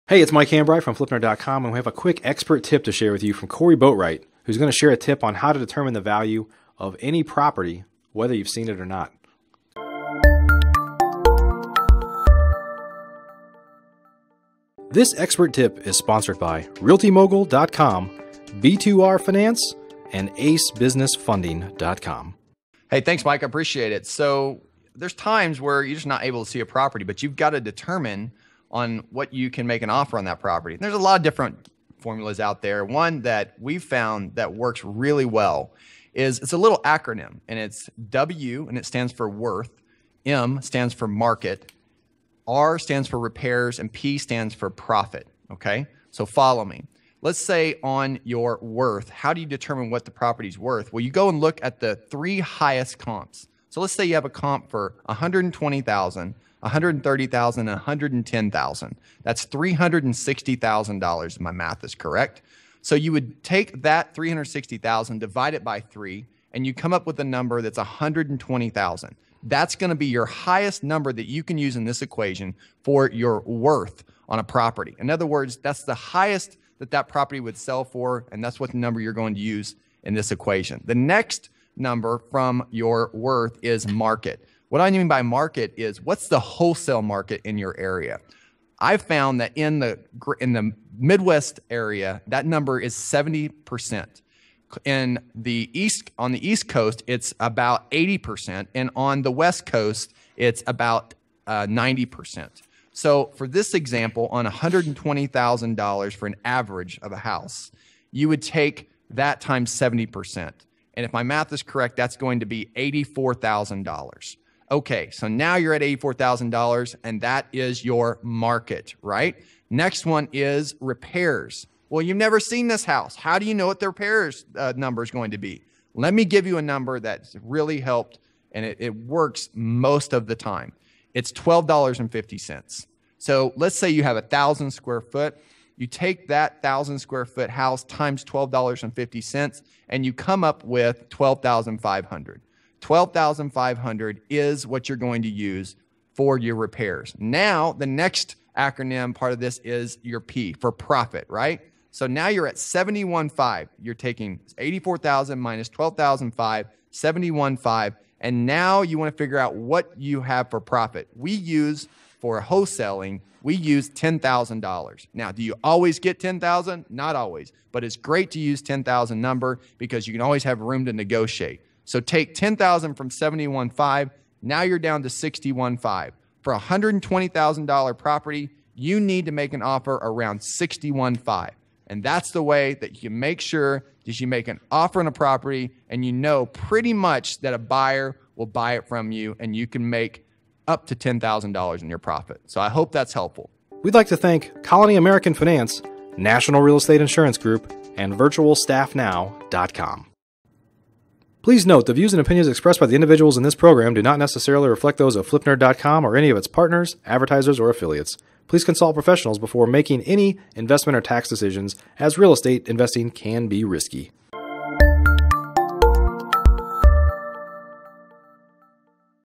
Hey, it's Mike Hambright from FlipNerd.com, and we have a quick expert tip to share with you from Cory Boatright, who's going to share a tip on how to determine the value of any property, whether you've seen it or not. This expert tip is sponsored by RealtyMogul.com, B2R Finance, and AceBusinessFunding.com. Hey, thanks, Mike. I appreciate it. So there's times where you're just not able to see a property, but you've got to determine on what you can make an offer on that property. And there's a lot of different formulas out there. One that we've found that works really well is it's a little acronym, and it's W, and it stands for worth, M stands for market, R stands for repairs, and P stands for profit. Okay, so follow me. Let's say on your worth, how do you determine what the property's worth? Well, you go and look at the three highest comps. So let's say you have a comp for $120,000, $130,000, and $110,000. That's $360,000 if my math is correct. So you would take that $360,000, divide it by 3, and you come up with a number that's $120,000. That's going to be your highest number that you can use in this equation for your worth on a property. In other words, that's the highest that property would sell for, and that's what the number you're going to use in this equation. The next number from your worth is market. What I mean by market is what's the wholesale market in your area. I've found that in the Midwest area, that number is 70%. On the East Coast, it's about 80%, and on the West Coast, it's about 90%. So for this example, on $120,000 for an average of a house, you would take that times 70%. And if my math is correct, that's going to be $84,000. Okay, so now you're at $84,000, and that is your market, right? Next one is repairs. Well, you've never seen this house. How do you know what the repairs number is going to be? Let me give you a number that's really helped, and it works most of the time. It's $12.50. So let's say you have 1,000 square foot. You take that 1,000 square foot house times $12.50, and you come up with $12,500. $12,500 is what you're going to use for your repairs. Now, the next acronym part of this is your P for profit, right? So now you're at $71,500. You're taking $84,000 minus $12,500, $71,500, and now you want to figure out what you have for profit. We use for wholesaling, we use $10,000. Now, do you always get $10,000? Not always, but it's great to use $10,000 number because you can always have room to negotiate. So take $10,000 from $71,500. Now you're down to $61,500. For a $120,000 property, you need to make an offer around $61,500. And that's the way that you make sure that you make an offer on a property and you know pretty much that a buyer will buy it from you and you can make up to $10,000 in your profit. So I hope that's helpful. We'd like to thank Colony American Finance, National Real Estate Insurance Group, and VirtualStaffNow.com. Please note, the views and opinions expressed by the individuals in this program do not necessarily reflect those of FlipNerd.com or any of its partners, advertisers, or affiliates. Please consult professionals before making any investment or tax decisions, as real estate investing can be risky.